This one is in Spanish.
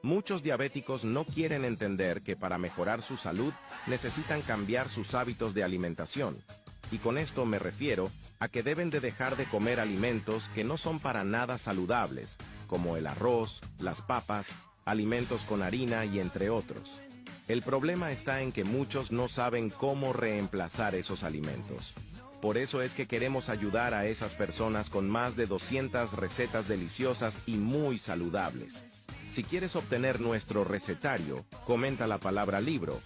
Muchos diabéticos no quieren entender que para mejorar su salud necesitan cambiar sus hábitos de alimentación. Y con esto me refiero a que deben de dejar de comer alimentos que no son para nada saludables, como el arroz, las papas, alimentos con harina y entre otros. El problema está en que muchos no saben cómo reemplazar esos alimentos. Por eso es que queremos ayudar a esas personas con más de 200 recetas deliciosas y muy saludables. Si quieres obtener nuestro recetario, comenta la palabra libro